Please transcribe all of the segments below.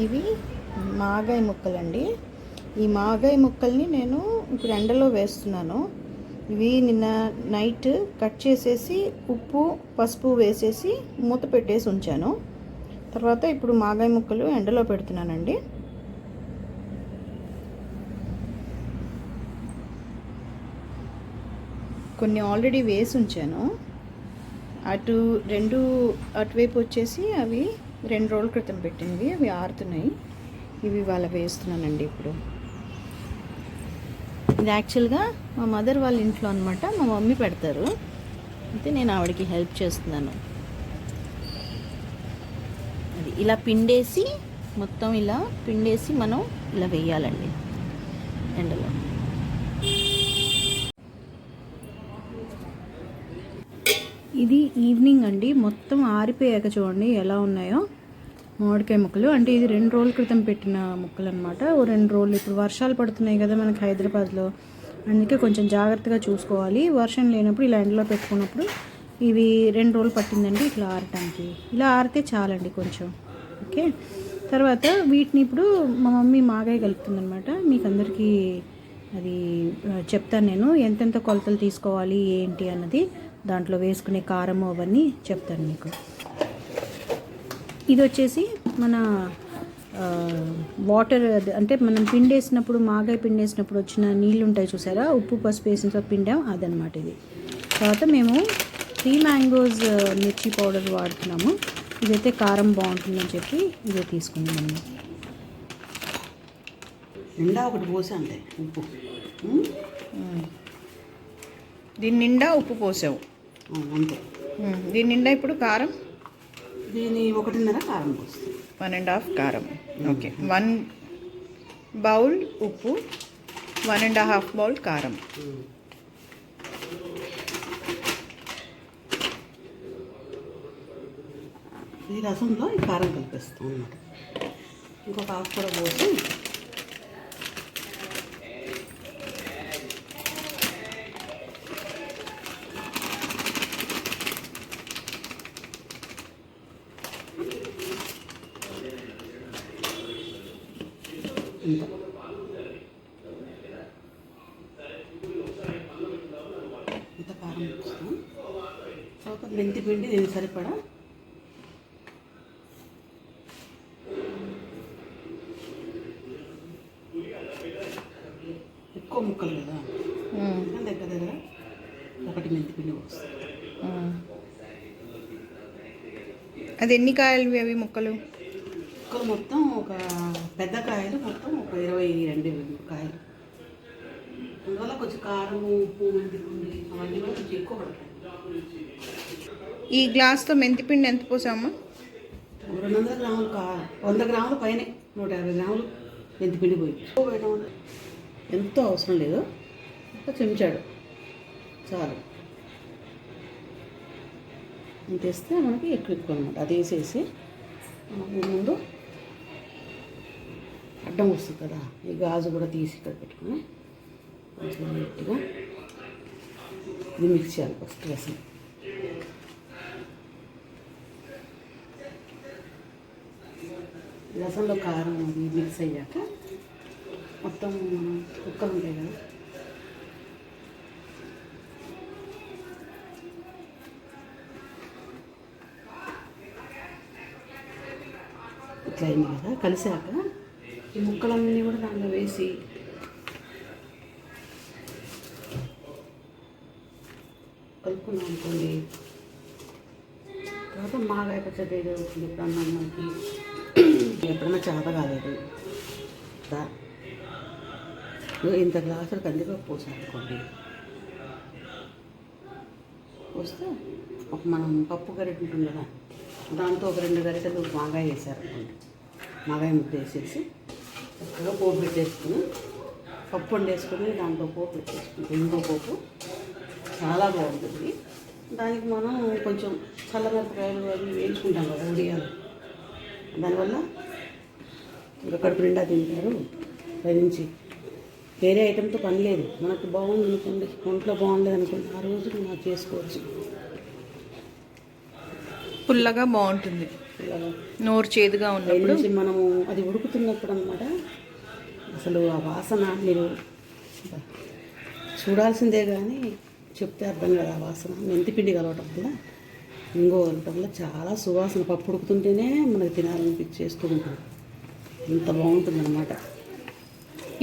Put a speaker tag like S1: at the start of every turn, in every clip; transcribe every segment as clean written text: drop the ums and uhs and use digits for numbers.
S1: ఇవి మాగాయ ముక్కలండి. ఈ మాగాయ ముక్కల్ని నేను ఇప్పుడు ఎండలో వేస్తున్నాను. ఇవి నిన్న నైట్ కట్ చేసేసి ఉప్పు పసుపు వేసేసి మూత పెట్టేసి ఉంచాను. తర్వాత ఇప్పుడు మాగాయ ముక్కలు ఎండలో పెడుతున్నానండి. కొన్ని ఆల్రెడీ వేసి ఉంచాను. అటువైపు వచ్చేసి అవి 2 రోజుల క్రితం పెట్టినవి, అవి ఆరుతున్నాయి. ఇవి వాళ్ళ వేస్తున్నానండి ఇప్పుడు. ఇది యాక్చువల్గా మా మదర్ వాళ్ళ ఇంట్లో అనమాట. మా మమ్మీ పెడతారు, అయితే నేను ఆవిడకి హెల్ప్ చేస్తున్నాను. అది ఇలా పిండేసి మొత్తం ఇలా పిండేసి మనం ఇలా వేయాలండి ఎండలో. ఇది ఈవినింగ్ అండి. మొత్తం ఆరిపోయాక చూడండి ఎలా ఉన్నాయో మామిడికాయ ముక్కలు. అంటే ఇది 2 రోజుల క్రితం పెట్టిన ముక్కలు అనమాట. 2 రోజులు ఇప్పుడు వర్షాలు పడుతున్నాయి కదా మనకి హైదరాబాద్లో, అందుకే కొంచెం జాగ్రత్తగా చూసుకోవాలి. వర్షం లేనప్పుడు ఇలా ఎండలో పెట్టుకున్నప్పుడు ఇవి 2 రోజులు పట్టిందండి ఇట్లా ఆరటానికి. ఇలా ఆరితే చాలండి కొంచెం. ఓకే, తర్వాత వీటిని ఇప్పుడు మా మమ్మీ మాగాయ కలుపుతుందనమాట. మీకు అందరికీ అది చెప్తాను నేను, ఎంతెంత కొలతలు తీసుకోవాలి ఏంటి అన్నది, దాంట్లో వేసుకునే కారము అవన్నీ చెప్తాను మీకు. ఇది వచ్చేసి మన వాటర్, అంటే మనం పిండేసినప్పుడు మాగాయ పిండేసినప్పుడు వచ్చిన నీళ్ళు ఉంటాయి చూసారా, ఉప్పు పసుపు వేసిన పిండాం, అదనమాట ఇది. తర్వాత మేము 3 మ్యాంగోస్ మిర్చి పౌడర్ వాడుతున్నాము. ఇదైతే కారం బాగుంటుందని చెప్పి ఇదే తీసుకున్నాము.
S2: నిండా ఒకటి పోసా అంటే ఉప్పు,
S1: దీని నిండా ఉప్పు పోసావు
S2: అంతే.
S1: దీని నిండా ఇప్పుడు కారం,
S2: దీని 1.5 కారం పోస్తుంది,
S1: 1.5 కారం. ఓకే, 1 బౌల్ ఉప్పు, 1.5 బౌల్ కారం.
S2: ఈ రసంలో ఈ కారం కలిపేస్తాం అన్నమాట. ఇంకొక హాఫ్ కూడా పోసి ఇంత కారం పోస్తాం. తర్వాత మెంతి పిండి దీనికి సరిపడా, ఎక్కువ ముక్కలు కదా దగ్గర 1 మెంతి పిండి పోస్తాం.
S1: అది ఎన్ని కాయలు అవి ముక్కలు?
S2: మొత్తం ఒక పెద్ద కాయలు మొత్తం ఒక 22 కాయలు. అందువల్ల కొంచెం కారము ఉప్పు మెంతిపిండి అవన్నీ కూడా కొంచెం ఎక్కువ పడతాయి.
S1: ఈ గ్లాస్తో మెంతిపిండి ఎంత పోసామా?
S2: 200 గ్రాములు 100 గ్రాముల పైనే 150 గ్రాములు మెంతిపిండి పోయి వేయడం వల్ల ఎంతో అవసరం లేదు, ఒక చెంచాడు చాలు. ఇంతేస్తే మనకి ఎక్కువ అనమాట. అది వేసేసి మనకు ముందు అడ్డం వస్తుంది కదా, ఈ గాజు కూడా తీసి ఇక్కడ పెట్టుకుని కొంచెం నీట్గా ఇది మిక్స్ చేయాలి ఫస్ట్. రసంలో కారం అది మిక్స్ అయ్యాక మొత్తం కుక్కలు ఉంటాయి కదా, ఇట్లా అయింది కదా. కలిసాక ఈ ముక్కలన్నీ కూడా దాంట్లో వేసి కలుపుకున్నాం అనుకోండి. తర్వాత మాగాయ పచ్చడి ఏదో అవుతుంది. ఎప్పుడన్నా మనకి ఎప్పుడన్నా చేత కాలేదు ఇంత గ్లాసులు కందిపప్పు పోసాను అనుకోండి, పోస్తే ఒక మనం పప్పు గరిటె ఉంటుంది కదా, దాంతో ఒక 2 గరిటెలు మాగాయ వేసారనుకోండి. మాగాయ ముద్ద వేసేసి చక్కగా పోపు పెట్టేసుకుని పప్పు వండేసుకుని దాంట్లో పోపు పెట్టేసుకుంటాం. ఇంకో పోపు చాలా బాగుంటుంది. దానికి మనం కొంచెం చల్లమిరపకాయలు అవి వేయించుకుంటాం కదా ఉడియాలు, దానివల్ల ఇంకా కడుపు నిండా తింటారు. పైనుంచి వేరే ఐటెంతో పని లేదు. మనకు బాగుంది అనుకోండి, ఒంట్లో బాగుండలేదు అనుకోండి, ఆ రోజు మనం చేసుకోవచ్చు.
S1: పుల్లగా బాగుంటుంది.
S2: ఇలాగా
S1: నోరు చేదుగా ఉన్నప్పుడు
S2: నుంచి మనము అది ఉడుకుతున్నప్పుడు అన్నమాట అసలు ఆ వాసన మీరు చూడాల్సిందే కానీ చెప్తే అర్థం కదా ఆ వాసన. మెంతిపిండి కలవటం వల్ల ఇంగో కలవటం వల్ల చాలా సువాసన. పప్పు ఉడుకుతుంటేనే మనకు తినాలనిపించేస్తూ ఉంటుంది. ఇంత బాగుంటుందన్నమాట.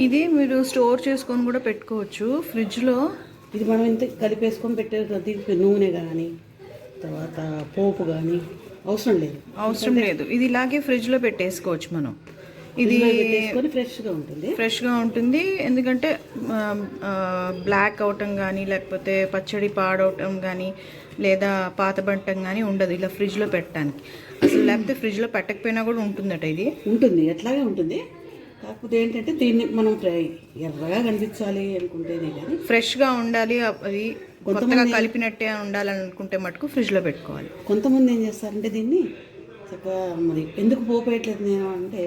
S1: ఇది మీరు స్టోర్ చేసుకొని కూడా పెట్టుకోవచ్చు ఫ్రిడ్జ్లో.
S2: ఇది మనం ఇంత కలిపేసుకొని పెట్టే దీనికి నూనె కానీ తర్వాత పోపు కానీ అవసరం లేదు.
S1: ఇది ఇలాగే ఫ్రిడ్జ్లో పెట్టేసుకోవచ్చు మనం. ఇది ఫ్రెష్గా ఉంటుంది. ఎందుకంటే బ్లాక్ అవటం కానీ లేకపోతే పచ్చడి పాడవటం కానీ లేదా పాతబట్టం కానీ ఉండదు ఇలా ఫ్రిడ్జ్లో పెట్టడానికి. అసలు లేకపోతే ఫ్రిడ్జ్లో పెట్టకపోయినా కూడా ఉంటుందట. ఇది ఉంటుంది,
S2: ఎట్లాగే ఉంటుంది. కాకపోతే ఏంటంటే దీన్ని మనం ఎర్రగా కనిపించాలి అనుకుంటేనే కానీ
S1: ఫ్రెష్గా ఉండాలి, అది కొత్తగా కలిపినట్టే ఉండాలని అనుకుంటే మటుకు ఫ్రిడ్జ్లో పెట్టుకోవాలి.
S2: కొంతమంది ఏం చేస్తారంటే దీన్ని చక్కగా మరి ఎందుకు పోపేయట్లేదు నేను అంటే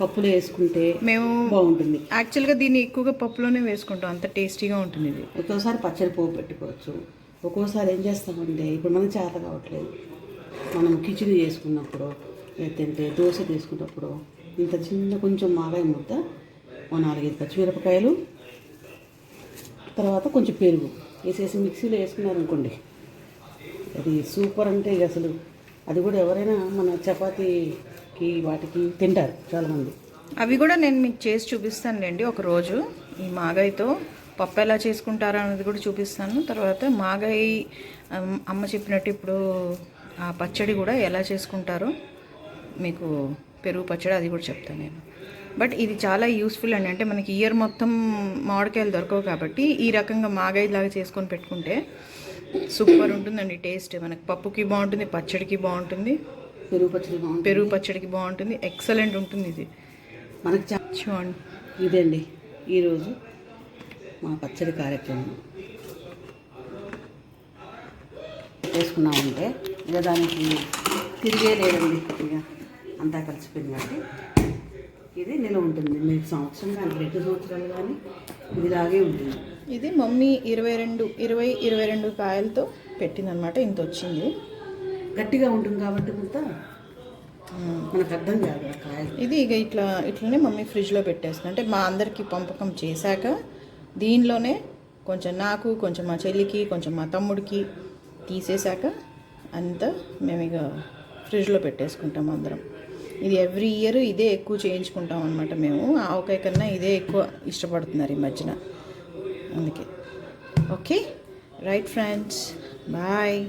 S2: పప్పులో వేసుకుంటే
S1: మేము
S2: బాగుంటుంది.
S1: యాక్చువల్గా దీన్ని ఎక్కువగా పప్పులోనే వేసుకుంటాం, అంత టేస్టీగా ఉంటుంది. ఇది
S2: ఒక్కోసారి పచ్చడి పోపు పెట్టుకోవచ్చు. ఒక్కోసారి ఏం చేస్తామంటే ఇప్పుడు మనకు చేత కావట్లేదు, మనం కిచిడి చేసుకున్నప్పుడు లేదంటే దోశ తీసుకున్నప్పుడు ఇంత చిన్న కొంచెం మాగాయ ముద్ద, 4-5 పచ్చిమిరపకాయలు, తర్వాత కొంచెం పెరుగు వేసేసి మిక్సీలో వేసుకున్నారనుకోండి అది సూపర్. అంటే అసలు అది కూడా ఎవరైనా మన చపాతీకి వాటికి తింటారు చాలామంది.
S1: అవి కూడా నేను మీకు చేసి చూపిస్తానులేండి ఒకరోజు. ఈ మాగాయతో పప్పు ఎలా చేసుకుంటారో అనేది కూడా చూపిస్తాను. తర్వాత మాగాయ అమ్మ చెప్పినట్టు ఇప్పుడు ఆ పచ్చడి కూడా ఎలా చేసుకుంటారో మీకు, పెరుగు పచ్చడి అది కూడా చెప్తాను నేను. బట్ ఇది చాలా యూస్ఫుల్ అండి. అంటే మనకి ఇయర్ మొత్తం మామిడికాయలు దొరకవు కాబట్టి ఈ రకంగా మాగాయలాగా చేసుకొని పెట్టుకుంటే సూపర్ ఉంటుందండి టేస్ట్. మనకి పప్పుకి బాగుంటుంది, పచ్చడికి బాగుంటుంది, పెరుగు పచ్చడికి బాగుంటుంది. ఎక్సలెంట్ ఉంటుంది ఇది
S2: మనకి.
S1: చూడండి,
S2: ఇదండి ఈరోజు మా పచ్చడి కార్యక్రమం. చేసుకున్నామంటే ఇక దానికి తిరిగే లేదండి, ఇక అంతా కలిసిపోయింది కాబట్టి ఇది నిల్వ ఉంటుంది. మీకు సంవత్సరం కానీ 2 సంవత్సరాలు కానీ ఇది ఇలాగే ఉంటుంది.
S1: ఇది మమ్మీ 22 కాయలతో పెట్టిందనమాట. ఇంత వచ్చింది.
S2: గట్టిగా ఉంటుంది కాబట్టి కొంత మనకు అర్థం కాదు ఆ కాయలు.
S1: ఇది ఇక ఇట్లనే మమ్మీ ఫ్రిడ్జ్లో పెట్టేస్తుంది. అంటే మా అందరికీ పంపకం చేశాక దీనిలోనే కొంచెం నాకు, కొంచెం మా చెల్లికి, కొంచెం మా తమ్ముడికి తీసేశాక అంతా మేము ఇక ఫ్రిడ్జ్లో పెట్టేసుకుంటాం అందరం. ఇది ఎవ్రీ ఇయర్ ఇదే ఎక్కువ చేయించుకుంటాం అనమాట మేము. ఆవకాయ కన్నా ఇదే ఎక్కువ ఇష్టపడుతున్నారు ఈ మధ్యన, అందుకే. Okay right friends, bye.